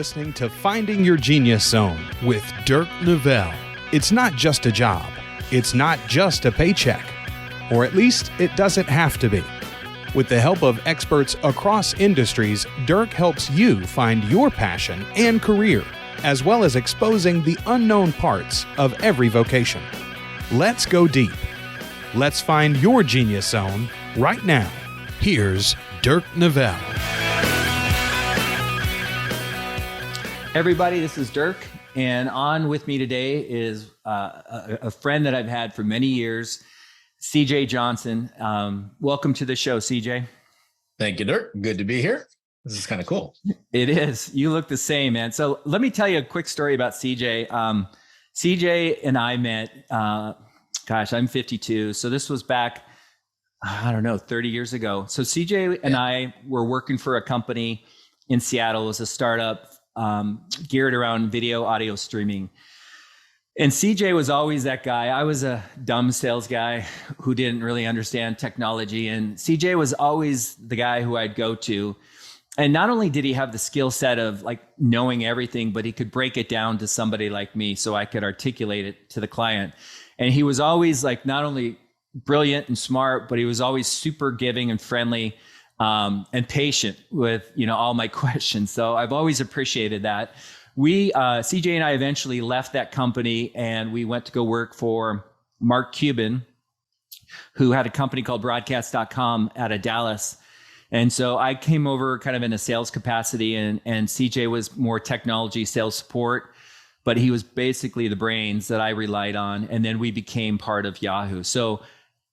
listening to Finding Your Genius Zone with Dirk Nevelle. It's not just a job. It's not just a paycheck. Or at least it doesn't have to be. With the help of experts across industries, Dirk helps you find your passion and career, as well as exposing the unknown parts of every vocation. Let's go deep. Let's find your genius zone right now. Here's Dirk Nevelle. Everybody, this is Dirk, and on with me today is a friend that I've had for many years, CJ Johnson. Welcome to the show, CJ. Thank you, Dirk. Good to be here. This is kind of cool. It is. You look the same, man. So let me tell you a quick story about CJ. CJ and I met, I'm 52. So this was back, 30 years ago. So CJ and I were working for a company in Seattle. It was a startup geared around video audio streaming. And CJ was always that guy. I was a dumb sales guy who didn't really understand technology. And CJ was always the guy who I'd go to. And not only did he have the skill set of like knowing everything, but he could break it down to somebody like me so I could articulate it to the client. And he was always like not only brilliant and smart, but he was always super giving and friendly and patient with, all my questions. So I've always appreciated that. CJ and I eventually left that company and we went to go work for Mark Cuban, who had a company called broadcast.com out of Dallas. And so I came over kind of in a sales capacity and CJ was more technology sales support, but he was basically the brains that I relied on. And then we became part of Yahoo. So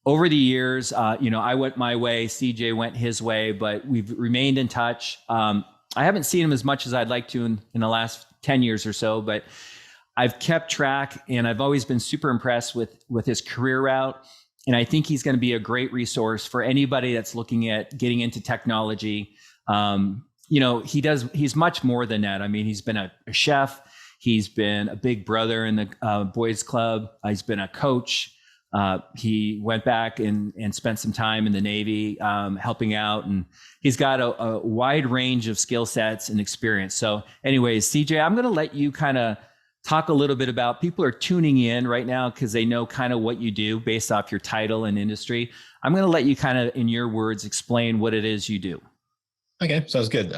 over the years, I went my way, CJ went his way, but we've remained in touch. I haven't seen him as much as I'd like to in the last 10 years or so, but I've kept track and I've always been super impressed with his career route. And I think he's going to be a great resource for anybody that's looking at getting into technology. He's much more than that. I mean, he's been a chef. He's been a big brother in the boys club. He's been a coach. He went back and spent some time in the Navy helping out, and he's got a wide range of skill sets and experience. So anyways, CJ, I'm going to let you kind of talk a little bit about, people are tuning in right now because they know kind of what you do based off your title and industry. I'm going to let you kind of, in your words, explain what it is you do. Okay, sounds good.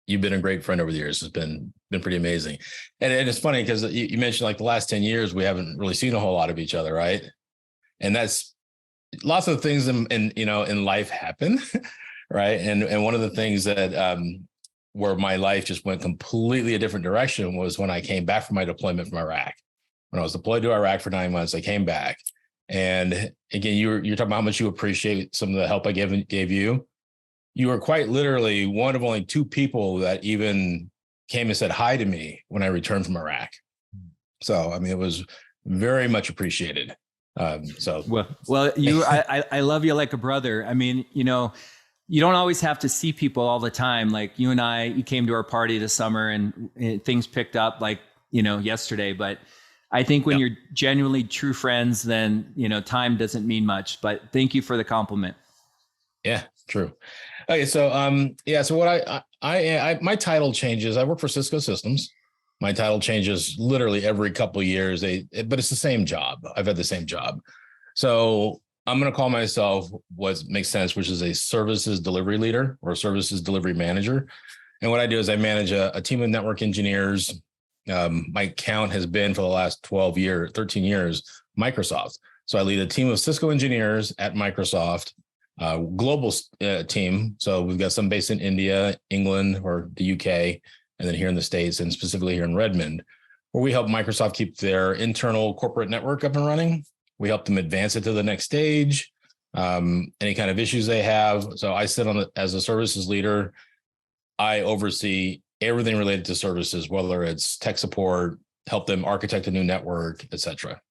You've been a great friend over the years. It's been pretty amazing. And it's funny because you mentioned like the last 10 years, we haven't really seen a whole lot of each other, right? And that's lots of things in life happen, right? And one of the things that where my life just went completely a different direction was when I came back from my deployment from Iraq. When I was deployed to Iraq for 9 months, I came back. And again, you're talking about how much you appreciate some of the help I gave you. You were quite literally one of only two people that even came and said hi to me when I returned from Iraq. So, I mean, it was very much appreciated. I love you like a brother. I mean, you don't always have to see people all the time. Like you and I, you came to our party this summer and things picked up like, yesterday. But I think when you're genuinely true friends, then, time doesn't mean much. But thank you for the compliment. Yeah, true. Okay, so so what I my title changes. I work for Cisco Systems. My title changes literally every couple of years. But it's the same job. I've had the same job. So I'm going to call myself what makes sense, which is a services delivery leader or a services delivery manager. And what I do is I manage a team of network engineers. My count has been for the last 13 years, Microsoft. So I lead a team of Cisco engineers at Microsoft. Global team. So we've got some based in India, England, or the UK, and then here in the States, and specifically here in Redmond, where we help Microsoft keep their internal corporate network up and running. We help them advance it to the next stage, any kind of issues they have. So I sit as a services leader. I oversee everything related to services, whether it's tech support, help them architect a new network, et cetera.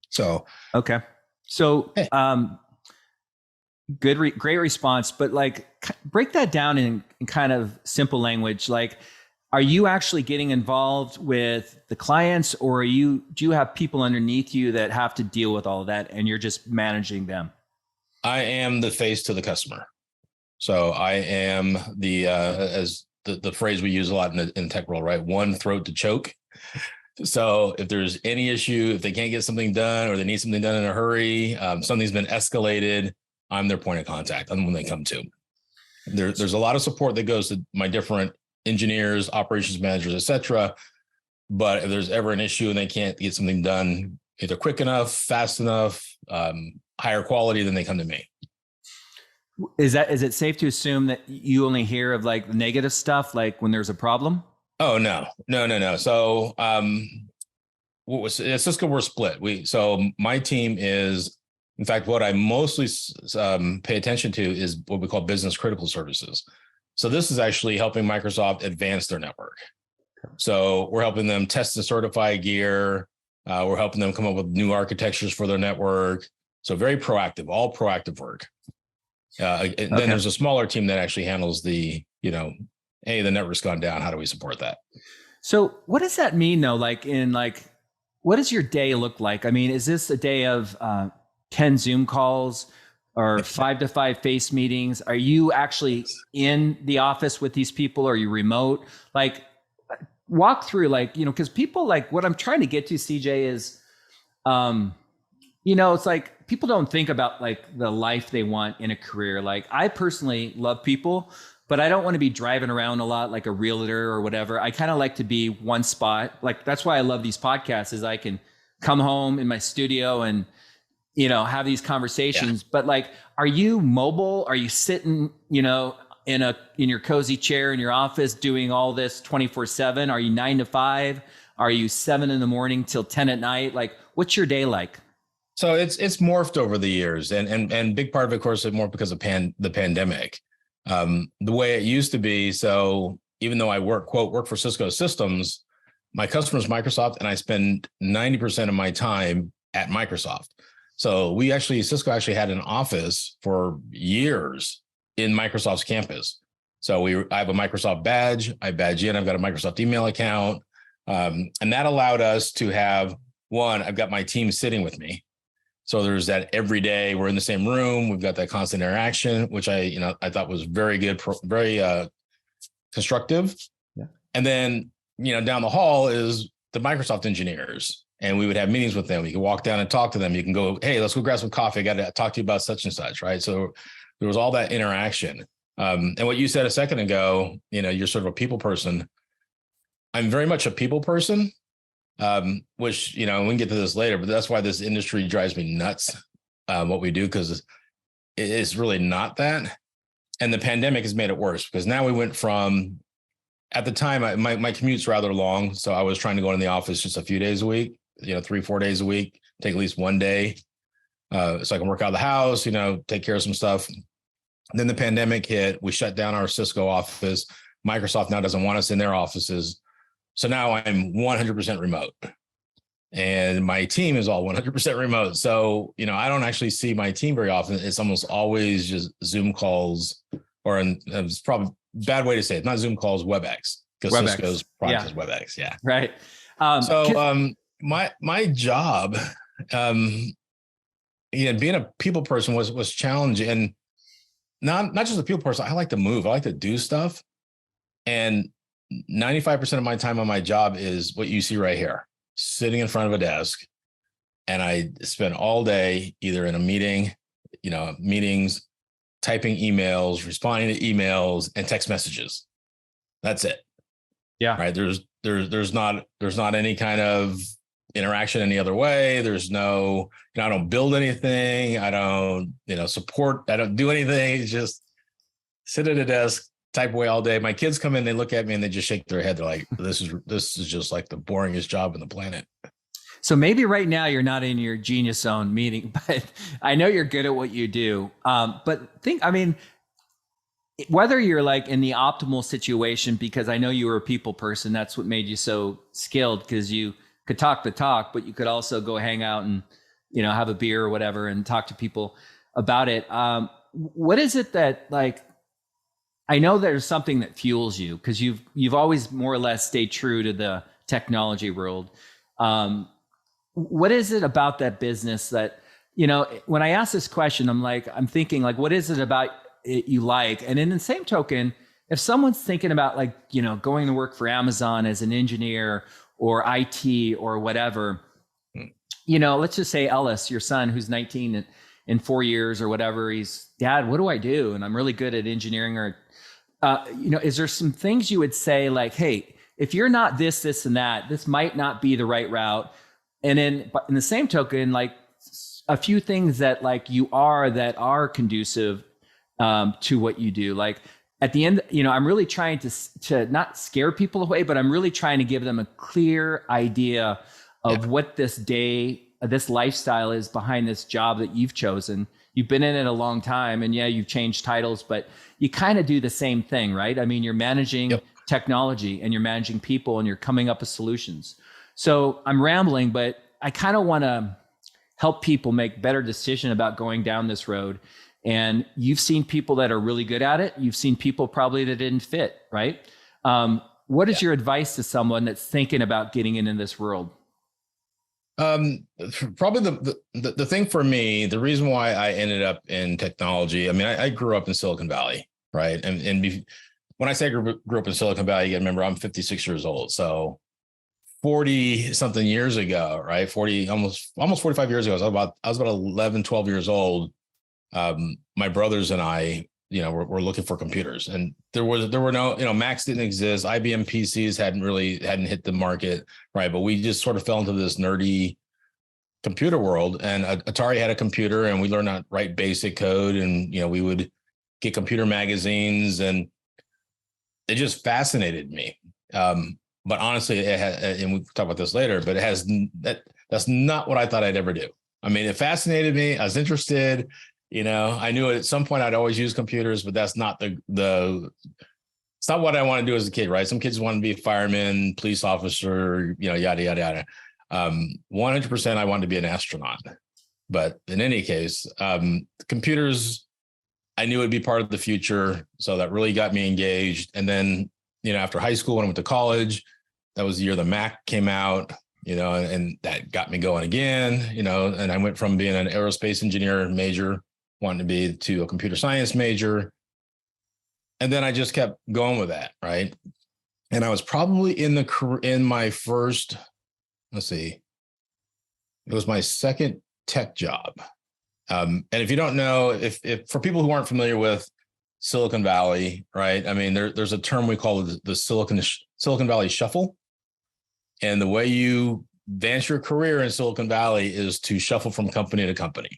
So, okay. So, great response, but like break that down in kind of simple language. Like, are you actually getting involved with the clients, or do you have people underneath you that have to deal with all of that and you're just managing them? I am the face to the customer. So I am the, as the phrase we use a lot in the tech world, right? One throat to choke. So if there's any issue, if they can't get something done or they need something done in a hurry, something's been escalated, I'm their point of contact. I'm when they come to. There's a lot of support that goes to my different engineers, operations managers, et cetera. But if there's ever an issue and they can't get something done either quick enough, fast enough, higher quality, then they come to me. Is it safe to assume that you only hear of like negative stuff, like when there's a problem? Oh, no. So at Cisco, we're split. So my team is, in fact, what I mostly pay attention to is what we call business critical services. So this is actually helping Microsoft advance their network. So we're helping them test and certify gear. We're helping them come up with new architectures for their network. So very proactive, all proactive work. And then there's a smaller team that actually handles the, hey, the network's gone down. How do we support that? So what does that mean though? What does your day look like? I mean, is this a day of 10 Zoom calls or 5 to 5 face meetings? Are you actually in the office with these people? Or are you remote? Like, walk through, because people what I'm trying to get to, CJ, is, it's like people don't think about the life they want in a career. Like, I personally love people, but I don't want to be driving around a lot like a realtor or whatever. I kind of like to be one spot. Like, that's why I love these podcasts, is I can come home in my studio and, have these conversations. Yeah. But are you mobile? Are you sitting, in your cozy chair in your office doing all this 24/7? Are you 9 to 5? Are you 7 a.m. till 10 p.m? What's your day like? So it's morphed over the years, and big part of it, of course, is more because of the pandemic. The way it used to be. So even though I work for Cisco Systems, my customer is Microsoft, and I spend 90% of my time at Microsoft. So Cisco actually had an office for years in Microsoft's campus. So I have a Microsoft badge. I badge in. I've got a Microsoft email account, and that allowed us to have I've got my team sitting with me. So there's that every day we're in the same room. We've got that constant interaction, which I thought was very good, very constructive. Yeah. And then, down the hall is the Microsoft engineers, and we would have meetings with them. You can walk down and talk to them. You can go, hey, let's go grab some coffee. I got to talk to you about such and such, right? So there was all that interaction. And what you said a second ago, you're sort of a people person. I'm very much a people person. Which, we can get to this later, but that's why this industry drives me nuts, what we do, because it's really not that. And the pandemic has made it worse, because now we went from, at the time, my commute's rather long. So I was trying to go in the office just a few days a week, 3-4 days a week, take at least one day. So I can work out of the house, take care of some stuff. And then the pandemic hit. We shut down our Cisco office. Microsoft now doesn't want us in their offices. So now I'm 100% remote, and my team is all 100% remote. So, I don't actually see my team very often. It's almost always just Zoom calls, or it's probably a bad way to say it. Not Zoom calls, WebEx, because Cisco's product is WebEx. Yeah. Right. My job, being a people person was challenging, and not just a people person. I like to move. I like to do stuff. And 95% of my time on my job is what you see right here, sitting in front of a desk. And I spend all day either in a meeting, meetings, typing emails, responding to emails, and text messages. That's it. Yeah. Right. There's not any kind of interaction any other way. There's no, I don't build anything. I don't, support. I don't do anything. It's just sit at a desk, type away all day. My kids come in, they look at me and they just shake their head. They're like, this is just like the boringest job in the planet. So maybe right now you're not in your genius zone meeting, but I know you're good at what you do. But whether you're in the optimal situation, because I know you were a people person, that's what made you so skilled, because you could talk the talk, but you could also go hang out and, have a beer or whatever and talk to people about it. What is it that I know there's something that fuels you, because you've always more or less stayed true to the technology world. What is it about that business that, when I ask this question, I'm thinking what is it about it you like? And in the same token, if someone's thinking about like, going to work for Amazon as an engineer or IT or whatever, let's just say Ellis, your son, who's 19 in 4 years or whatever, he's, Dad, what do I do? And I'm really good at engineering. Or, is there some things you would say like, hey, if you're not this, this, and that, this might not be the right route. And then, but in the same token, like a few things that like you are that are conducive to what you do. Like at the end, I'm really trying to not scare people away, but I'm really trying to give them a clear idea of what this lifestyle is behind this job that you've chosen. You've been in it a long time, and you've changed titles, but you kind of do the same thing, right? I mean, you're managing technology and you're managing people and you're coming up with solutions. So I'm rambling, but I kind of want to help people make better decision about going down this road. And you've seen people that are really good at it. You've seen people probably that didn't fit, right? What is your advice to someone that's thinking about getting into this world? Probably the thing for me, the reason why I ended up in technology, I mean, I grew up in Silicon Valley, right? And when I say I grew up in Silicon Valley, you gotta remember I'm 56 years old. So 40 something years ago, right? 40, almost 45 years ago, I was about 11, 12 years old. My brothers and I, were looking for computers, and there were no, Macs didn't exist. IBM PCs hadn't hit the market, right? But we just sort of fell into this nerdy computer world, and Atari had a computer, and we learned how to write basic code, and we would get computer magazines, and it just fascinated me. But honestly, and we'll talk about this later, but that's not what I thought I'd ever do. I mean, it fascinated me. I was interested. I knew at some point I'd always use computers, but that's not it's not what I want to do as a kid, right? Some kids want to be a fireman, police officer, yada, yada, yada. 100% I wanted to be an astronaut. But in any case, computers, I knew it'd be part of the future. So that really got me engaged. And then, after high school, when I went to college, that was the year the Mac came out. And that got me going again, and I went from being an aerospace engineer major, wanting to be, to a computer science major. And then I just kept going with that. Right. And I was probably in my first, it was my second tech job. And if you don't know, if for people who aren't familiar with Silicon Valley, right. I mean, there's a term we call the Silicon Valley shuffle. And the way you advance your career in Silicon Valley is to shuffle from company to company,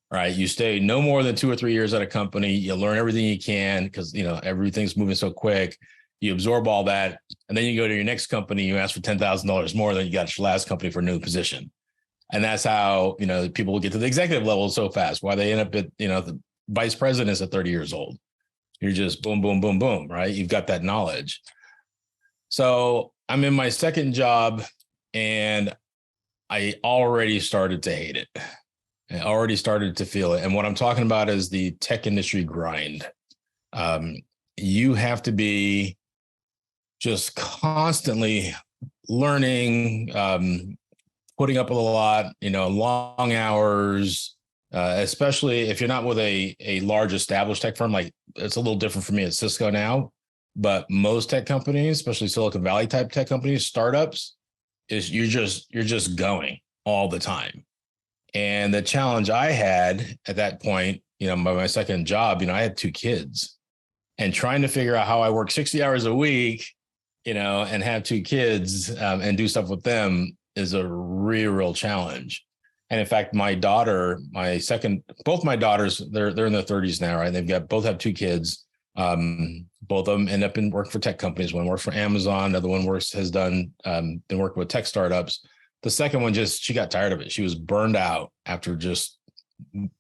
right? You stay no more than 2 or 3 years at a company. You learn everything you can because, everything's moving so quick. You absorb all that. And then you go to your next company, you ask for $10,000 more than you got at your last company for a new position. And that's how, people will get to the executive level so fast. Why they end up at, the vice presidents at 30 years old. You're just boom, boom, boom, boom, right? You've got that knowledge. So I'm in my second job, and I already started to hate it. I already started to feel it. And what I'm talking about is the tech industry grind. You have to be just constantly learning, putting up with a lot, long hours, especially if you're not with a large established tech firm. Like, it's a little different for me at Cisco now. But most tech companies, especially Silicon Valley type tech companies, startups, is you're just going all the time. And the challenge I had at that point, by my second job, I had 2 kids, and trying to figure out how I work 60 hours a week, and have 2 kids and do stuff with them is a real challenge. And in fact, my daughter, both my daughters, they're in their 30s now, right? They've both have 2 kids. Both of them end up in work for tech companies. One works for Amazon. Another one been working with tech startups. The second one she got tired of it. She was burned out after just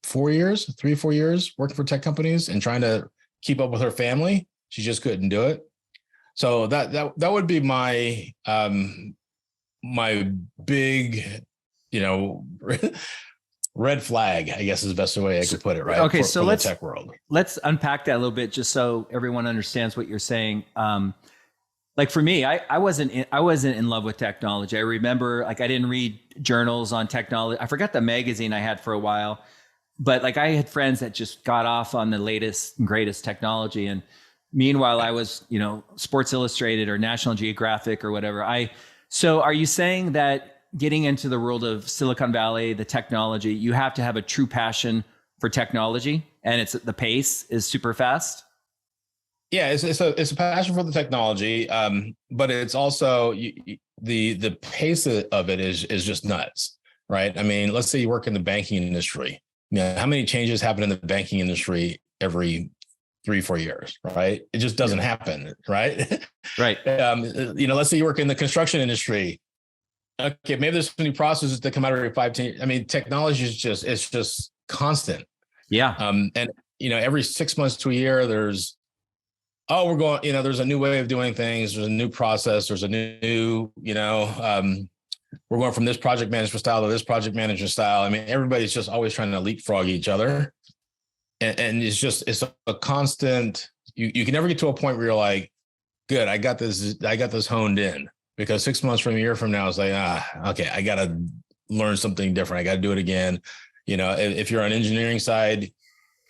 3 or 4 years working for tech companies and trying to keep up with her family. She just couldn't do it. So that would be my big, red flag, I guess is the best way I could put it, right? Okay, so let's tech world. Let's unpack that a little bit, just so everyone understands what you're saying. Like for me, I wasn't in love with technology. I remember, like, I didn't read journals on technology. I forgot the magazine I had for a while, but like I had friends that just got off on the latest and greatest technology, and Meanwhile, I was, Sports Illustrated or National Geographic or whatever. So are you saying that getting into the world of Silicon Valley, the technology, you have to have a true passion for technology, and the pace is super fast? Yeah, it's a passion for the technology, but it's also the pace of it is just nuts, right? I mean, let's say you work in the banking industry. How many changes happen in the banking industry every 3-4 years, right? It just doesn't happen, right? Right. Let's say you work in the construction industry. Okay, maybe there's some new processes that come out every 5-10. I mean, technology is just constant. Yeah. And every 6 months to a year, there's there's a new way of doing things. There's a new process. There's a new, we're going from this project management style to this project management style. I mean, everybody's just always trying to leapfrog each other. And it's a constant, you can never get to a point where you're like, good, I got this honed in, because 6 months from a year from now, it's like, okay, I got to learn something different. I got to do it again. If you're on engineering side,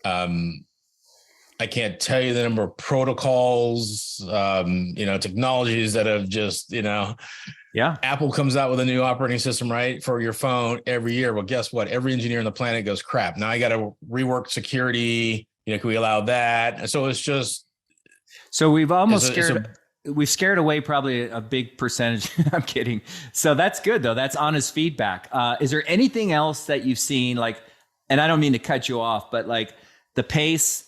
I can't tell you the number of protocols, technologies that have just, yeah. Apple comes out with a new operating system, right, for your phone every year. Well, guess what? Every engineer on the planet goes, crap, now I got to rework security. Can we allow that? And so it's just. So we've we've scared away probably a big percentage. I'm kidding. So that's good though. That's honest feedback. Is there anything else that you've seen, and I don't mean to cut you off, but the pace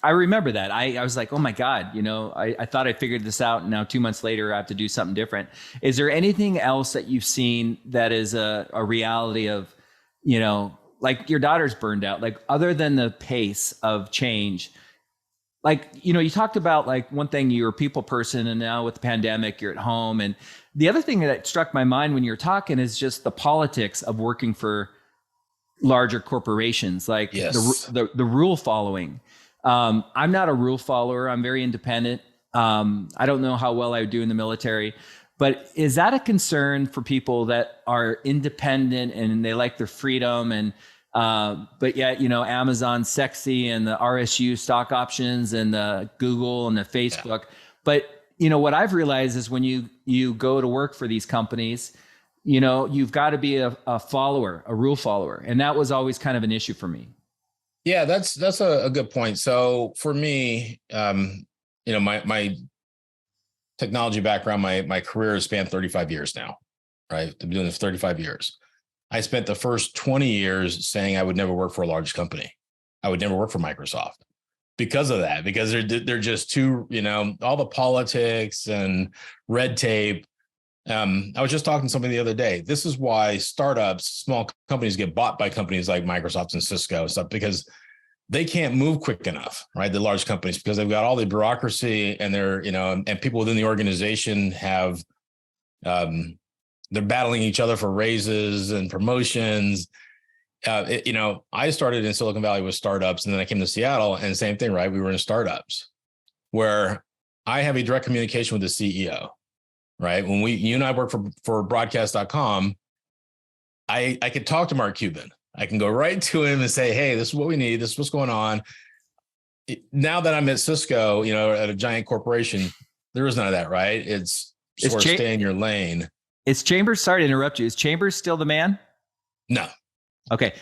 I remember that. I was like, oh my God, I thought I figured this out, and now 2 months later I have to do something different. Is there anything else that you've seen that is a reality of, your daughter's burned out, other than the pace of change? You talked about one thing, you're a people person, and now with the pandemic, you're at home. And the other thing that struck my mind when you're talking is just the politics of working for larger corporations, yes. the rule following. I'm not a rule follower. I'm very independent. I don't know how well I would do in the military, but is that a concern for people that are independent and they like their freedom? And but yet, Amazon's sexy, and the RSU stock options, and the Google and the Facebook. Yeah. But what I've realized is when you go to work for these companies, you've got to be a follower, a rule follower. And that was always kind of an issue for me. Yeah, that's a good point. So for me, my technology background, my career has spanned 35 years now, right? I've been doing this for 35 years. I spent the first 20 years saying I would never work for a large company. I would never work for Microsoft because of that, because they're just too, all the politics and red tape. I was just talking to somebody the other day. This is why startups, small companies get bought by companies like Microsoft and Cisco and stuff, because they can't move quick enough, right? The large companies, because they've got all the bureaucracy, and they're, and people within the organization have, they're battling each other for raises and promotions. I started in Silicon Valley with startups, and then I came to Seattle, and same thing, right? We were in startups where I have a direct communication with the CEO. Right. When you and I work for broadcast.com, I could talk to Mark Cuban. I can go right to him and say, hey, this is what we need. This is what's going on. Now that I'm at Cisco, at a giant corporation, there is none of that, right? It's sort of stay in your lane. Is Chambers, sorry to interrupt you, is Chambers still the man? No. Okay.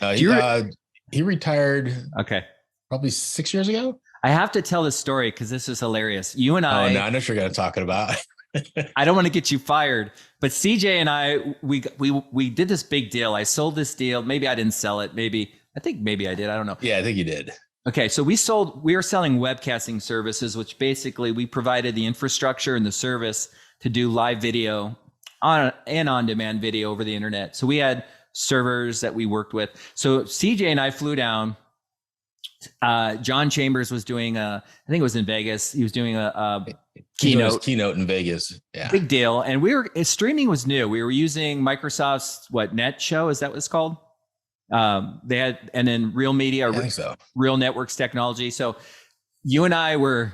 He retired. Okay. Probably 6 years ago. I have to tell this story because this is hilarious. You and I. Oh, no, I know what you're going to talk about. I don't want to get you fired, but CJ and I, we did this big deal. I sold this deal. Maybe I didn't sell it. I think maybe I did. I don't know. Yeah, I think you did. Okay. So we were selling webcasting services, which basically we provided the infrastructure and the service to do live video on-demand video over the internet. So we had servers that we worked with. So CJ and I flew down. John Chambers was doing I think it was in Vegas. He was doing a keynote in Vegas. Yeah. Big deal. And streaming was new. We were using Microsoft's Net Show. Is that what it's called? They had, and then Real Media, I think so. Real Networks Technology. So you and I were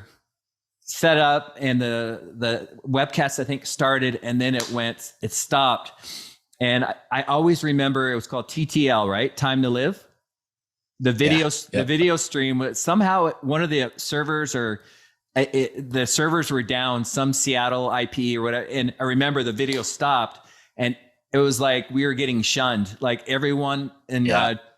set up, and the webcast, I think, started, and then it stopped. And I always remember it was called TTL, right? Time to Live. The video, the video stream, somehow one of the servers or the servers were down, some Seattle IP or whatever. And I remember the video stopped and it was like we were getting shunned. Like everyone in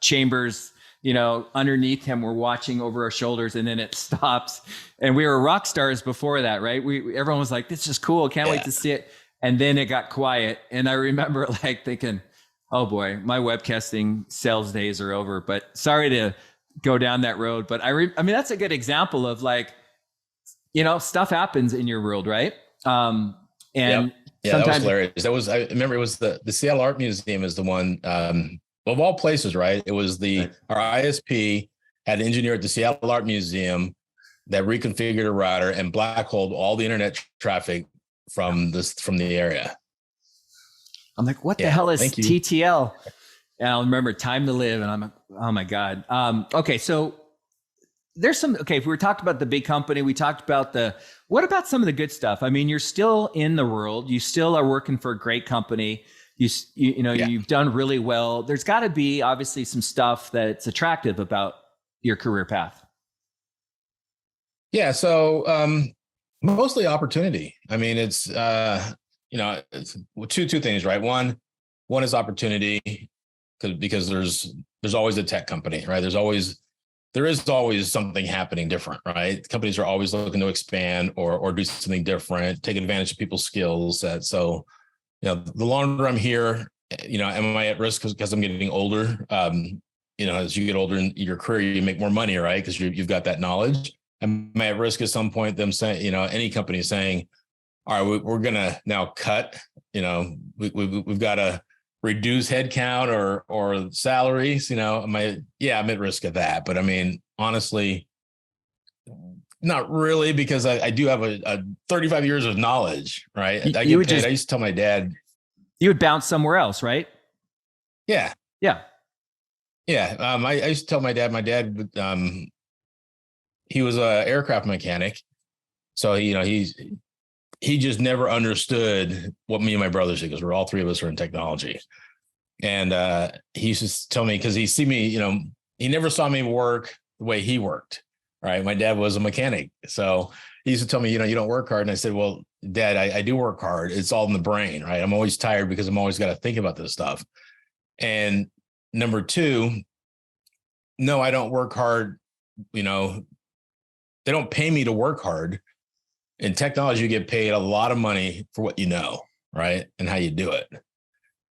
chambers, underneath him were watching over our shoulders, and then it stops. And we were rock stars before that, right? Everyone was like, this is cool. Can't wait to see it. And then it got quiet. And I remember like thinking, oh boy, my webcasting sales days are over. But sorry to go down that road. But I mean, that's a good example of like, stuff happens in your world, right? And that was hilarious. I remember it was the Seattle Art Museum is the one, of all places, right? It was our ISP had an engineer at the Seattle Art Museum that reconfigured a router and black holed all the internet traffic from the area. I'm like, what the hell is TTL? And I'll remember Time to Live. And I'm like, oh my God. Okay. So if we talked about the big company, we talked about what about some of the good stuff? I mean, you're still in the world. You still are working for a great company. You've done really well. There's got to be obviously some stuff that's attractive about your career path. Yeah. So mostly opportunity. I mean, it's two things, right? One is opportunity because there's always a tech company, right? There is always something happening different, right? Companies are always looking to expand or do something different, take advantage of people's skill set. So, the longer I'm here, am I at risk because I'm getting older? As you get older in your career, you make more money, right? Because you've got that knowledge. Am I at risk at some point? Them saying, any company saying, all right, we're gonna now cut. We've got to reduce headcount or salaries. I'm at risk of that. But I mean, honestly, not really, because I do have a 35 years of knowledge, right? I used to tell my dad. You would bounce somewhere else, right? Yeah. Yeah. Yeah. I used to tell my dad, he was an aircraft mechanic. So, he just never understood what me and my brothers did, because we're all three of us are in technology. And he used to tell me, because he see me, he never saw me work the way he worked. Right. My dad was a mechanic. So he used to tell me, you don't work hard. And I said, well, Dad, I do work hard. It's all in the brain. Right. I'm always tired because I'm always got to think about this stuff. And number two, no, I don't work hard. They don't pay me to work hard. In technology, you get paid a lot of money for what you know, right? And how you do it.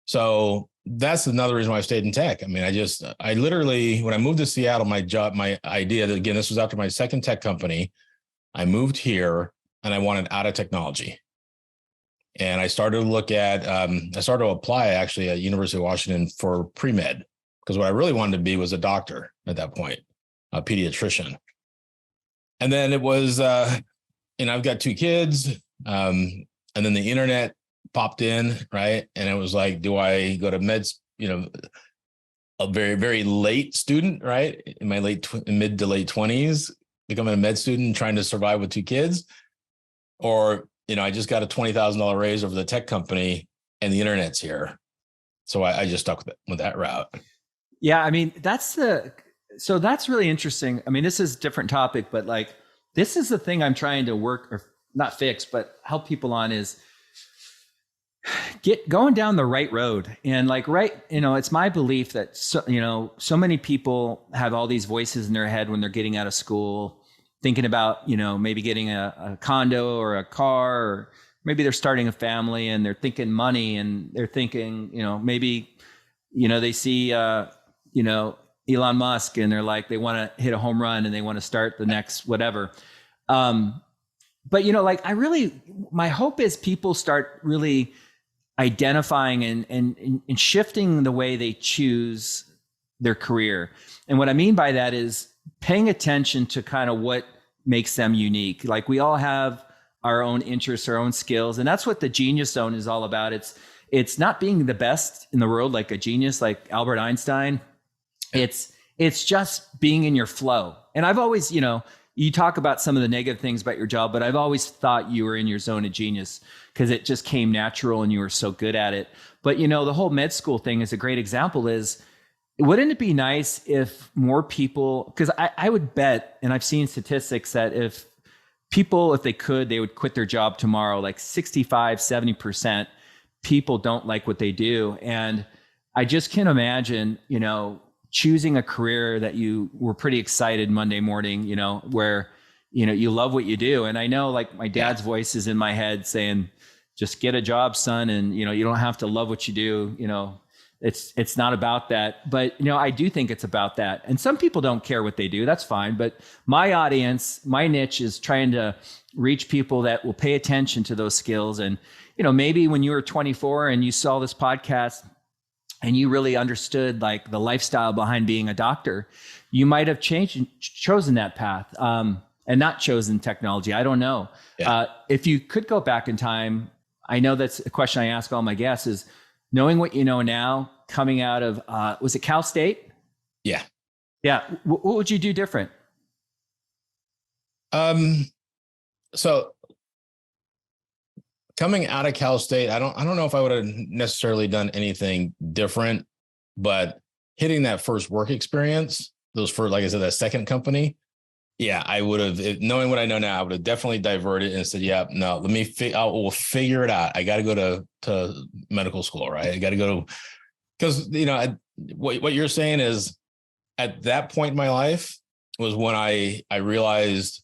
So that's another reason why I stayed in tech. I mean, I literally, when I moved to Seattle, my idea that, again, this was after my second tech company, I moved here and I wanted out of technology. And I started to apply actually at University of Washington for pre-med, because what I really wanted to be was a doctor at that point, a pediatrician. And then it was, I've got two kids, and then the internet popped in, right? And it was like, do I go to meds, a very, very late student, right? In my mid to late 20s, becoming a med student, trying to survive with two kids, or, I just got a $20,000 raise over the tech company and the internet's here. So I just stuck with that route. Yeah. I mean, that's really interesting. I mean, this is a different topic, but like, this is the thing I'm trying to work, or not fix, but help people on, is going down the right road. And like, it's my belief that, so many people have all these voices in their head when they're getting out of school, thinking about, maybe getting a condo or a car, or maybe they're starting a family and they're thinking money, and they're thinking, maybe, they see, Elon Musk, and they're like, they want to hit a home run and they want to start the next whatever. But my hope is people start really identifying and shifting the way they choose their career. And what I mean by that is paying attention to kind of what makes them unique. Like, we all have our own interests, our own skills, and that's what the Genius Zone is all about. It's not being the best in the world, like a genius, like Albert Einstein. It's just being in your flow. And I've always, you talk about some of the negative things about your job, but I've always thought you were in your zone of genius because it just came natural and you were so good at it. But, the whole med school thing is a great example. Wouldn't it be nice if more people, because I would bet, and I've seen statistics, that if people, if they could, they would quit their job tomorrow. Like 65, 70% people don't like what they do. And I just can't imagine, choosing a career that you were pretty excited Monday morning, where, you love what you do. And I know like my dad's voice is in my head saying, just get a job, son. And, you don't have to love what you do. It's not about that, but I do think it's about that. And some people don't care what they do. That's fine. But my audience, my niche is trying to reach people that will pay attention to those skills. And, maybe when you were 24 and you saw this podcast and you really understood like the lifestyle behind being a doctor, you might have chosen that path, and not chosen technology. I don't know. Yeah. If you could go back in time, I know that's a question I ask all my guests is, knowing what you know now, coming out of, was it Cal State? Yeah. Yeah. What would you do different? So coming out of Cal State, I don't know if I would have necessarily done anything different, but hitting that first work experience, like I said, that second company, yeah, I would have, knowing what I know now, I would have definitely diverted and said, yeah, no, we'll figure it out. I got to go to medical school, right? I got to go to, because, what you're saying is at that point in my life was when I realized,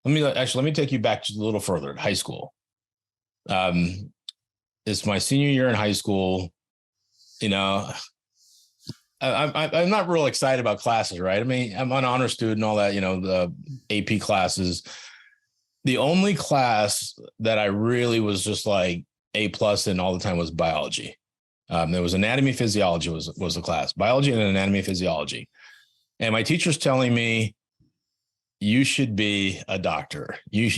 let me take you back just a little further, high school. It's my senior year in high school. I'm not real excited about classes, right? I mean, I'm an honor student, all that, the AP classes. The only class that I really was just like A+ in all the time was biology. There was anatomy, physiology was the class, biology and anatomy, physiology. And my teacher's telling me, you should be a doctor. You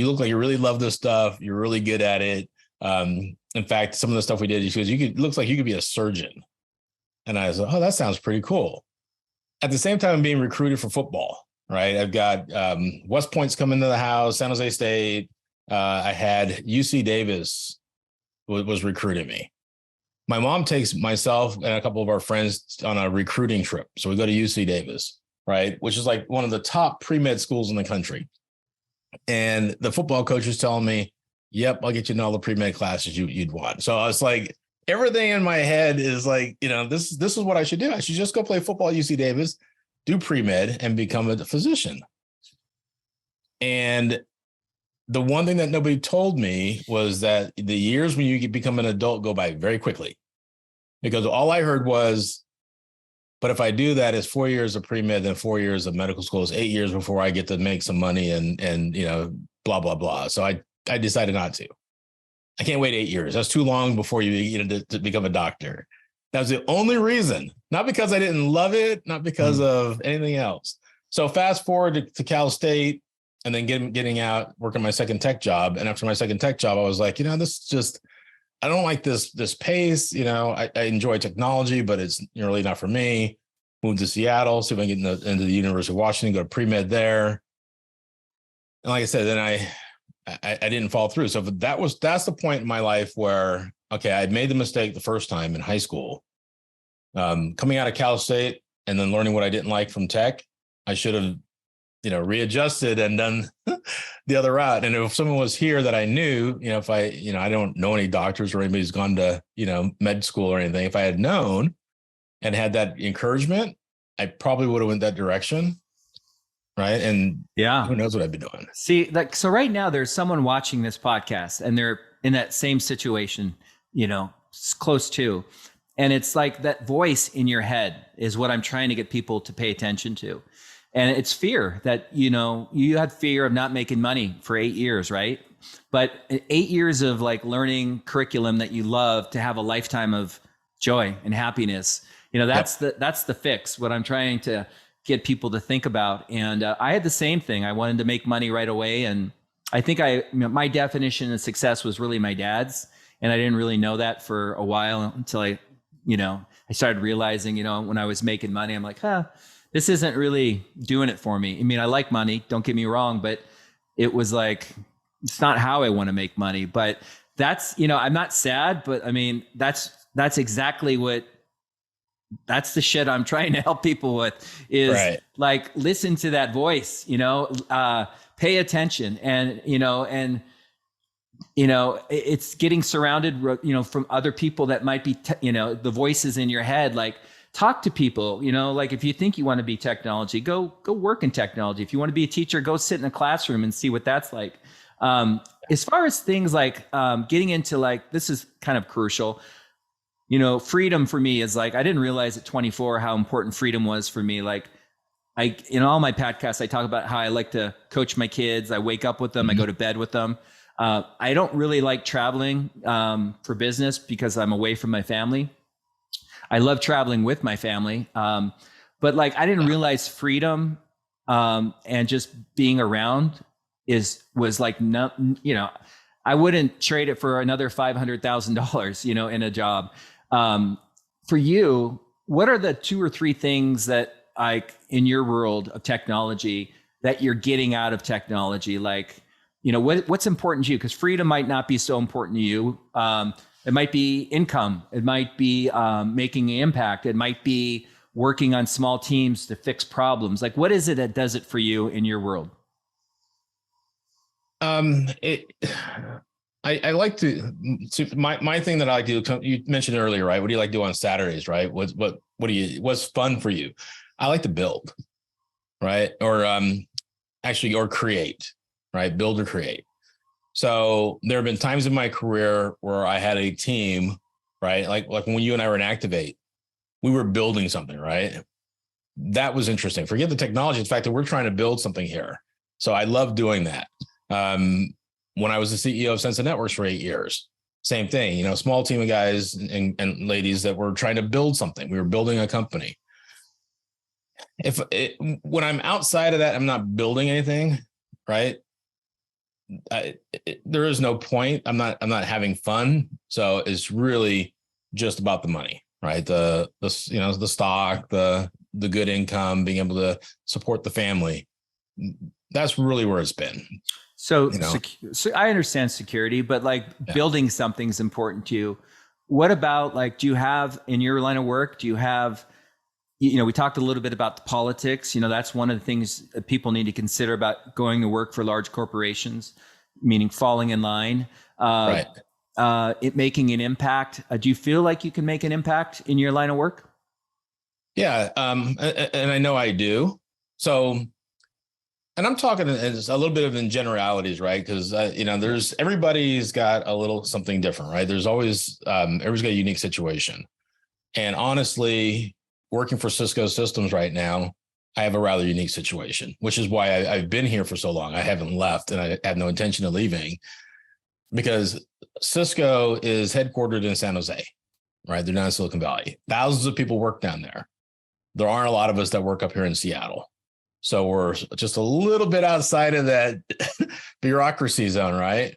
look like you really love this stuff. You're really good at it. In fact, some of the stuff we did, she goes, looks like you could be a surgeon. And I was like, oh, that sounds pretty cool. At the same time, I'm being recruited for football, right? I've got West Point's coming to the house, San Jose State. I had UC Davis was recruiting me. My mom takes myself and a couple of our friends on a recruiting trip. So we go to UC Davis, right? Which is like one of the top pre-med schools in the country. And the football coach was telling me, yep, I'll get you in all the pre-med classes you'd want. So I was like, everything in my head is like, this is what I should do. I should just go play football at UC Davis, do pre-med, and become a physician. And the one thing that nobody told me was that the years when you become an adult go by very quickly, because all I heard was, but if I do that, it's 4 years of pre-med, then 4 years of medical school, it's 8 years before I get to make some money and blah, blah, blah. So I decided not to. I can't wait 8 years. That's too long before to become a doctor. That was the only reason, not because I didn't love it, not because of anything else. So fast forward to Cal State and then getting out, working my second tech job. And after my second tech job, I was like, this just, I don't like this pace. I enjoy technology, but it's really not for me. Moved to Seattle, see if I can get into the University of Washington, go to pre-med there. And like I said, then I didn't fall through. So that's the point in my life where, okay, I made the mistake the first time in high school. Coming out of Cal State and then learning what I didn't like from tech, I should have, readjusted and done the other route. And if someone was here that I knew, if I don't know any doctors or anybody who's gone to, med school or anything, if I had known and had that encouragement, I probably would have went that direction. Right. And yeah, who knows what I'd be doing. See, so right now there's someone watching this podcast and they're in that same situation, close to, and it's like that voice in your head is what I'm trying to get people to pay attention to. And it's fear that, you had fear of not making money for 8 years, right? But 8 years of like learning curriculum that you love to have a lifetime of joy and happiness, that's the fix, what I'm trying to get people to think about. And I had the same thing. I wanted to make money right away. And I think my definition of success was really my dad's. And I didn't really know that for a while until I started realizing, when I was making money, I'm like, this isn't really doing it for me. I mean, I like money, don't get me wrong, but it was like, it's not how I want to make money. But that's, I'm not sad, but I mean, that's exactly that's the shit I'm trying to help people with is right. Like, listen to that voice, pay attention, and it's getting surrounded, from other people that might be, the voices in your head. Like, talk to people, like if you think you want to be technology, go work in technology. If you want to be a teacher, go sit in a classroom and see what that's like. As far as things like getting into, like, this is kind of crucial, freedom for me is like, I didn't realize at 24 how important freedom was for me. Like, in all my podcasts, I talk about how I like to coach my kids. I wake up with them. I go to bed with them. I don't really like traveling for business because I'm away from my family. I love traveling with my family. But like, I didn't realize freedom and just being around was like, no, I wouldn't trade it for another $500,000, in a job. For you, what are the 2 or 3 things that, like, in your world of technology that you're getting out of technology? Like, what's important to you? Because freedom might not be so important to you. It might be income. It might be making an impact. It might be working on small teams to fix problems. Like, what is it that does it for you in your world? I like to, my thing that I like to do, you mentioned earlier, right? What do you like to do on Saturdays, right? What's fun for you? I like to build, right? Or or create, right? Build or create. So there have been times in my career where I had a team, right? Like when you and I were in Activate, we were building something, right? That was interesting. Forget the technology. The fact that we're trying to build something here. So I love doing that. When I was the CEO of Sense of Networks for 8 years, same thing, small team of guys and ladies that were trying to build something. We were building a company. When I'm outside of that, I'm not building anything, right? There is no point. I'm not having fun. So it's really just about the money, right? The stock, the good income, being able to support the family. That's really where it's been. So I understand security, but like building something's important to you. What about, like, do you have, in your line of work, we talked a little bit about the politics. That's one of the things that people need to consider about going to work for large corporations, meaning falling in line, right. It making an impact. Do you feel like you can make an impact in your line of work? Yeah. And I know I do. So, and I'm talking as a little bit of in generalities, right? Because, everybody's got a little something different, right? There's always, everybody's got a unique situation. And honestly, working for Cisco Systems right now, I have a rather unique situation, which is why I've been here for so long. I haven't left, and I have no intention of leaving, because Cisco is headquartered in San Jose, right? They're down in Silicon Valley. Thousands of people work down there. There aren't a lot of us that work up here in Seattle. So we're just a little bit outside of that bureaucracy zone, right?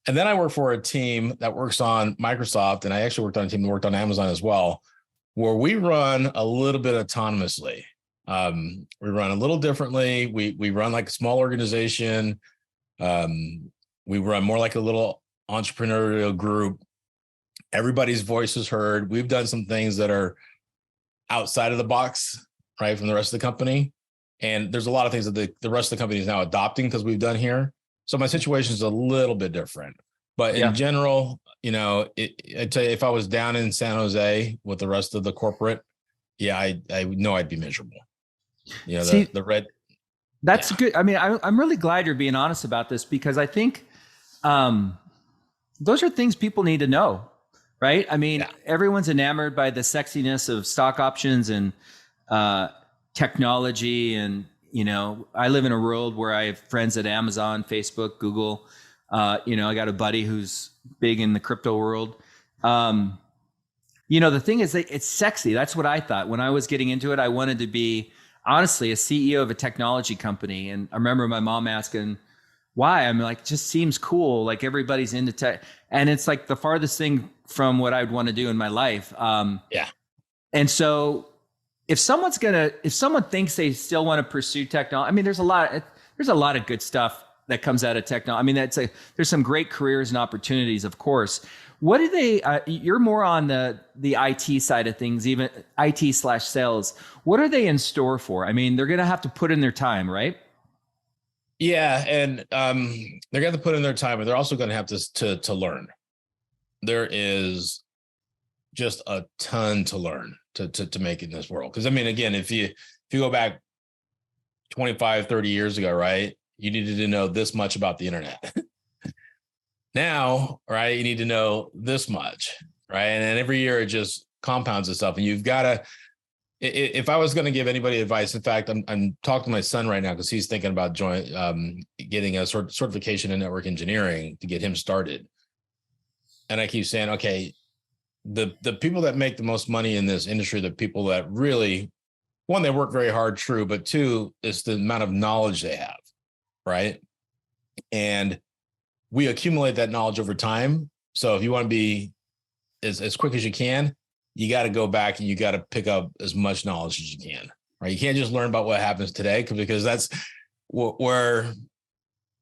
And then I work for a team that works on Microsoft, and I actually worked on a team that worked on Amazon as well, where we run a little bit autonomously. We run a little differently. We run like a small organization. We run more like a little entrepreneurial group. Everybody's voice is heard. We've done some things that are outside of the box, right, from the rest of the company. And there's a lot of things that the rest of the company is now adopting because we've done here. So my situation is a little bit different. But in general, I tell you, if I was down in San Jose with the rest of the corporate, I know I'd be miserable. See, the red. That's good. I mean, I'm really glad you're being honest about this, because I think those are things people need to know, right? I mean, everyone's enamored by the sexiness of stock options and technology. And, I live in a world where I have friends at Amazon, Facebook, Google. I got a buddy who's big in the crypto world. The thing is that it's sexy. That's what I thought. When I was getting into it, I wanted to be, honestly, a CEO of a technology company. And I remember my mom asking why. I'm like, it just seems cool. Like, everybody's into tech. And it's like the farthest thing from what I'd want to do in my life. And so if someone thinks they still want to pursue technology, I mean, there's a lot of good stuff that comes out of technology. I mean, there's some great careers and opportunities, of course. What do they, you're more on the IT side of things, even IT/sales. What are they in store for? I mean, they're going to have to put in their time, right? Yeah, and they're going to put in their time, but they're also going to have to learn. There is just a ton to learn to make it in this world. Because I mean, again, if you go back 25, 30 years ago, right, you needed to know this much about the internet. Now, right, you need to know this much, right? And every year it just compounds itself. And you've got to, if I was going to give anybody advice, in fact, I'm talking to my son right now because he's thinking about getting a certification in network engineering to get him started. And I keep saying, okay, the people that make the most money in this industry, the people that really, one, they work very hard, true, but two, it's the amount of knowledge they have, right? And we accumulate that knowledge over time. So if you want to be as quick as you can, you got to go back and you got to pick up as much knowledge as you can, right? You can't just learn about what happens today because that's where,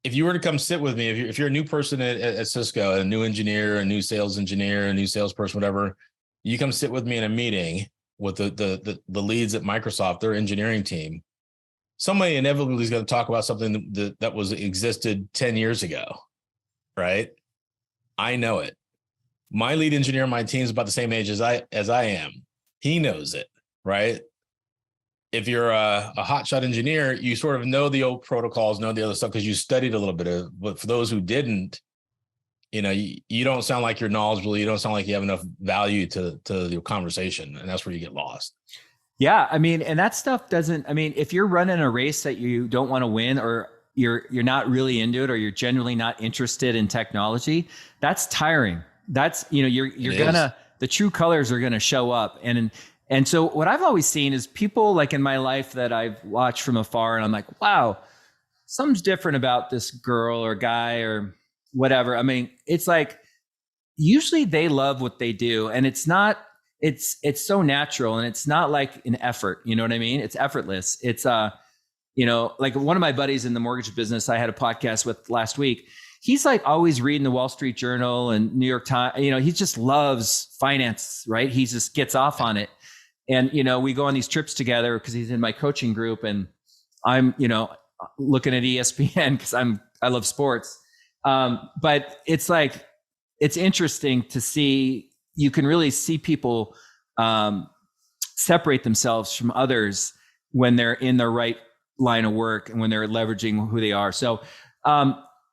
if you were to come sit with me, if you're a new person at Cisco, a new engineer, a new sales engineer, a new salesperson, whatever, you come sit with me in a meeting with the leads at Microsoft, their engineering team, somebody inevitably is going to talk about something that was existed 10 years ago, right? I know it. My lead engineer on my team is about the same age as I am. He knows it, right? If you're a hotshot engineer, you sort of know the old protocols, know the other stuff because you studied a little bit of. But for those who didn't, you don't sound like you're knowledgeable. You don't sound like you have enough value to your conversation, and that's where you get lost. Yeah, I mean, and that stuff doesn't. I mean, if you're running a race that you don't want to win, or you're not really into it, or you're genuinely not interested in technology, that's tiring. That's, you're gonna, the true colors are gonna show up. And so what I've always seen is people like in my life that I've watched from afar, and I'm like, wow, something's different about this girl or guy or whatever. I mean, it's like, usually they love what they do, and it's so natural, and it's not like an effort. You know what I mean? It's effortless. It's, like one of my buddies in the mortgage business, I had a podcast with last week. He's like always reading the Wall Street Journal and New York Times. He just loves finance, right? He just gets off on it. And, we go on these trips together because he's in my coaching group, and I'm, looking at ESPN because I love sports. But it's like, it's interesting to see, you can really see people separate themselves from others when they're in the right line of work and when they're leveraging who they are. So,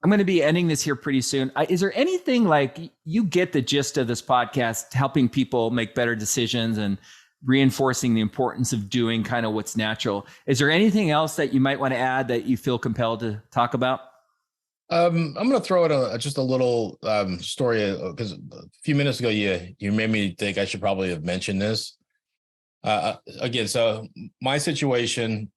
I'm going to be ending this here pretty soon. Is there anything, like, you get the gist of this podcast, helping people make better decisions and reinforcing the importance of doing kind of what's natural? Is there anything else that you might want to add that you feel compelled to talk about? I'm going to throw in just a little story, because a few minutes ago, you made me think I should probably have mentioned this. Again, so my situation,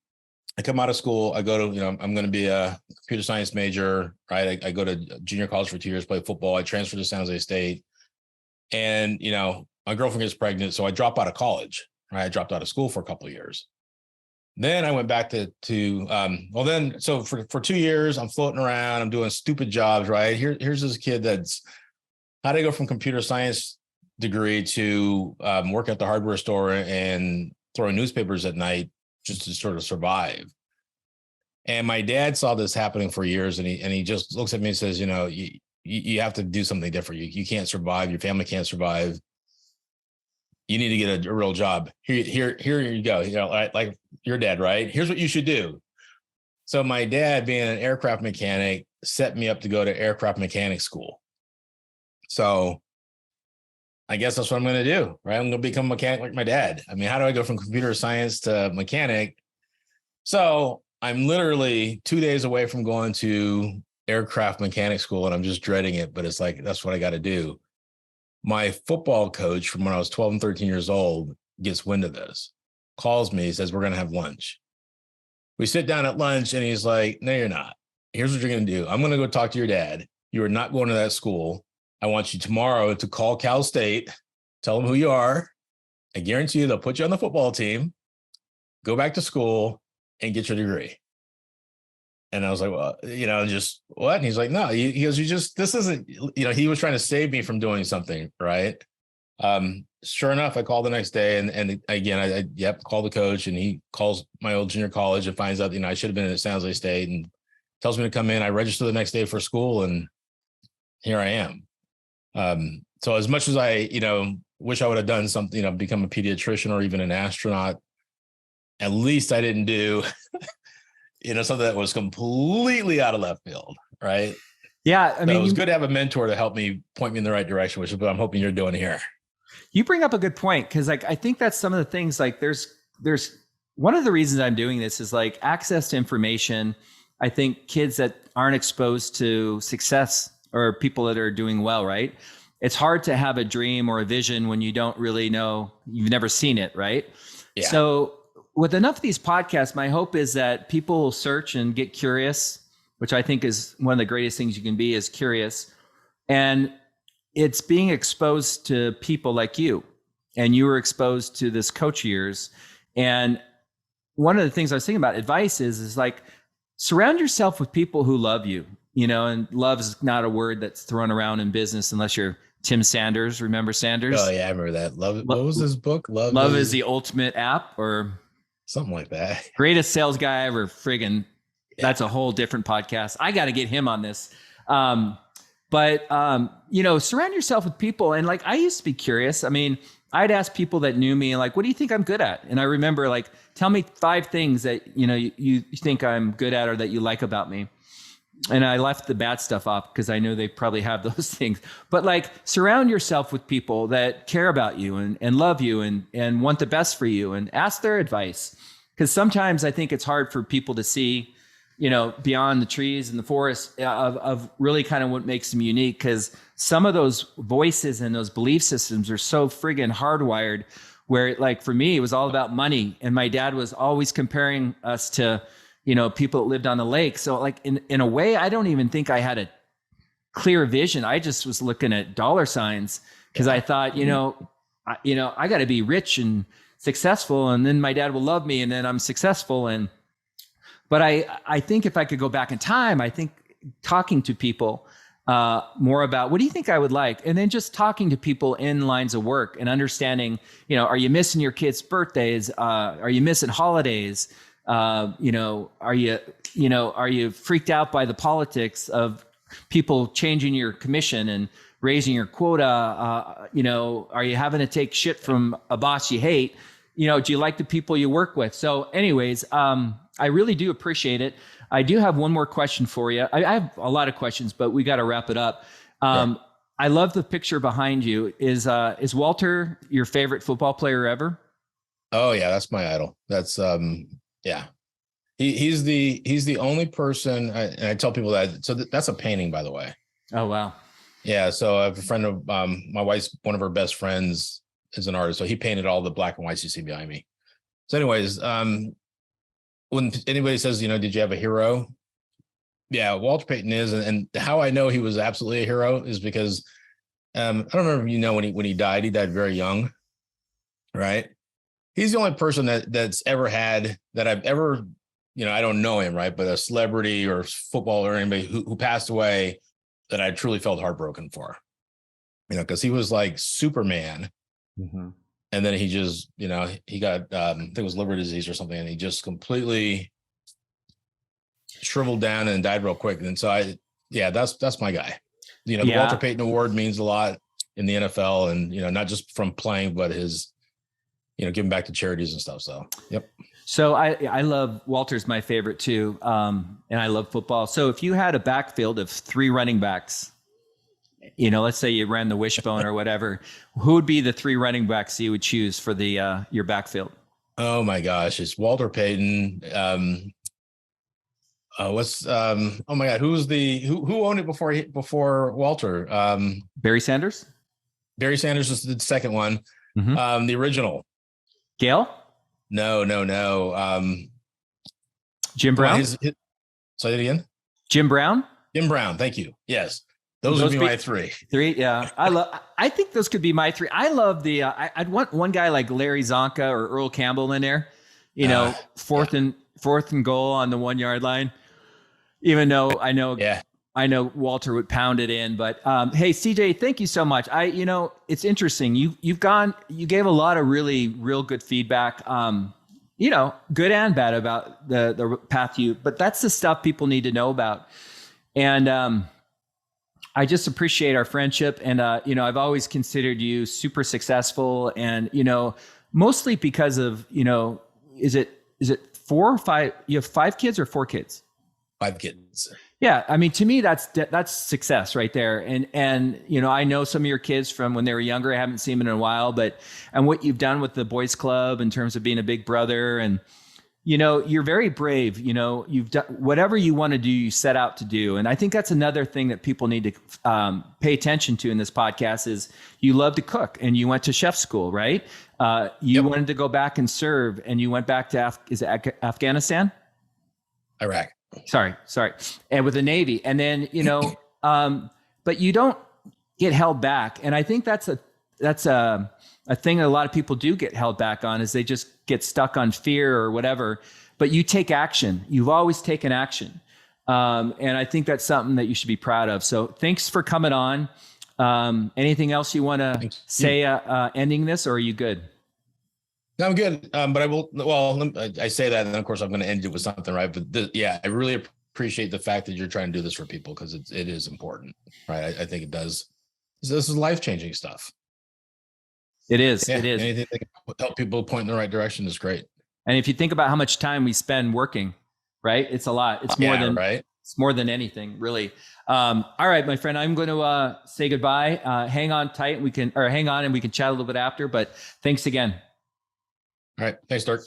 I come out of school, I go to, I'm going to be a computer science major, right? I go to junior college for 2 years, play football. I transfer to San Jose State, and, my girlfriend gets pregnant. So I drop out of college, right? I dropped out of school for a couple of years. Then I went back so for 2 years, I'm floating around, I'm doing stupid jobs, right? Here's this kid how did I go from computer science degree to work at the hardware store and throwing newspapers at night just to sort of survive. And my dad saw this happening for years, and he just looks at me and says, you have to do something different. You can't survive. Your family can't survive. You need to get a real job. Here you go. Like your dad, right? Here's what you should do. So my dad, being an aircraft mechanic, set me up to go to aircraft mechanic school. So I guess that's what I'm going to do, right? I'm going to become a mechanic like my dad. I mean, how do I go from computer science to mechanic? So I'm literally 2 days away from going to aircraft mechanic school, and I'm just dreading it, but it's like, that's what I got to do. My football coach from when I was 12 and 13 years old gets wind of this, calls me, says, we're going to have lunch. We sit down at lunch, and he's like, no, you're not. Here's what you're going to do. I'm going to go talk to your dad. You are not going to that school. I want you tomorrow to call Cal State, tell them who you are. I guarantee you they'll put you on the football team, go back to school, and get your degree. And I was like, well, just what? And he's like, no, he goes, this isn't, he was trying to save me from doing something, right? Sure enough, I called the next day, and again, I called the coach, and he calls my old junior college and finds out, I should have been at San Jose State, and tells me to come in. I register the next day for school, and here I am. So as much as I, wish I would have done something, become a pediatrician or even an astronaut, at least I didn't do, something that was completely out of left field. Right. Yeah. I mean, it was good to have a mentor to help me point me in the right direction, which is what I'm hoping you're doing here. You bring up a good point. Cause like, I think that's some of the things, like there's one of the reasons I'm doing this is like access to information. I think kids that aren't exposed to success or people that are doing well, right? It's hard to have a dream or a vision when you don't really know, you've never seen it, right? Yeah. So with enough of these podcasts, my hope is that people will search and get curious, which I think is one of the greatest things you can be, is curious. And it's being exposed to people like you, and you were exposed to this coach years. And one of the things I was thinking about advice is like, surround yourself with people who love you, and love is not a word that's thrown around in business unless you're Tim Sanders. Remember Sanders? Oh yeah, I remember that. Love. What was his book? Love is the ultimate app, or something like that. Greatest sales guy ever. Friggin'. Yeah. That's a whole different podcast. I got to get him on this. But surround yourself with people. And like, I used to be curious. I mean, I'd ask people that knew me, like, what do you think I'm good at? And I remember, like, tell me 5 things that, you think I'm good at or that you like about me. And I left the bad stuff off because I know they probably have those things. But like, surround yourself with people that care about you and love you and want the best for you, and ask their advice. Because sometimes I think it's hard for people to see, beyond the trees and the forest of really kind of what makes them unique. Because some of those voices and those belief systems are so friggin' hardwired, where like for me, it was all about money. And my dad was always comparing us to, people that lived on the lake. So like in a way, I don't even think I had a clear vision. I just was looking at dollar signs because I thought, I got to be rich and successful, and then my dad will love me, and then I'm successful. But I think if I could go back in time, I think talking to people more about what do you think I would like, and then just talking to people in lines of work and understanding, are you missing your kids' birthdays? Are you missing holidays? Are you freaked out by the politics of people changing your commission and raising your quota? Are you having to take shit from a boss you hate? Do you like the people you work with? So anyways, I really do appreciate it. I do have one more question for you. I have a lot of questions, but we got to wrap it up. Yeah. I love the picture behind you. Is Walter your favorite football player ever? Oh yeah, that's my idol. That's yeah. He's the only person, and I tell people that. So that's a painting, by the way. Oh wow. Yeah. So I have a friend of my wife's, one of her best friends is an artist. So he painted all the black and whites you see behind me. So anyways, when anybody says, did you have a hero? Yeah, Walter Payton is. And how I know he was absolutely a hero is because I don't remember if when he died very young, right? He's the only person that's ever had, that I've ever, I don't know him, right? But a celebrity or footballer or anybody who passed away that I truly felt heartbroken for, because he was like Superman. Mm-hmm. And then he just, he got, I think it was liver disease or something, and he just completely shriveled down and died real quick. And so that's my guy. The Walter Payton Award means a lot in the NFL, and, not just from playing, but his, giving back to charities and stuff. So, yep. So I love, Walter's my favorite too. And I love football. So if you had a backfield of 3 running backs, let's say you ran the wishbone or whatever, who would be the 3 running backs you would choose for the your backfield? Oh my gosh, it's Walter Payton. Oh my God, who owned it before Walter? Barry Sanders? Barry Sanders is the second one. Mm-hmm. The original. Gail? No. Jim Brown? Say it again. Jim Brown? Jim Brown, thank you. Yes. Those would be my 3. 3, yeah. I think those could be my 3. I love the. I'd want one guy like Larry Zonka or Earl Campbell in there. Fourth and goal on the 1-yard line. Even though I know Walter would pound it in, but hey, CJ, thank you so much. It's interesting. You gave a lot of really real good feedback. good and bad about the path but that's the stuff people need to know about. And I just appreciate our friendship. And, I've always considered you super successful, and, mostly because of, is it 4 or 5, you have 5 kids or 4 kids? 5 kids. Yeah. I mean, to me, that's success right there. And, I know some of your kids from when they were younger. I haven't seen them in a while, and what you've done with the boys club in terms of being a big brother, and, you're very brave. You've done whatever you want to do, you set out to do. And I think that's another thing that people need to pay attention to in this podcast is you love to cook, and you went to chef school, right? You wanted to go back and serve, and you went back to Afghanistan? Iraq. Sorry. And with the Navy. And then, but you don't get held back. And I think that's a thing that a lot of people do get held back on, is they just get stuck on fear or whatever, but you take action. You've always taken action. And I think that's something that you should be proud of. So thanks for coming on. Anything else you want to say, ending this, or are you good? No, I'm good. But I will, I say that, and of course I'm going to end it with something, right? But I really appreciate the fact that you're trying to do this for people, because it is important, right? I think it does. This is life-changing stuff. It is. Yeah, it is. Anything that can help people point in the right direction is great. And if you think about how much time we spend working, right? It's a lot. It's more than right. It's more than anything, really. All right, my friend, I'm going to say goodbye. Hang on tight. Hang on, and we can chat a little bit after. But thanks again. All right. Thanks, Dirk.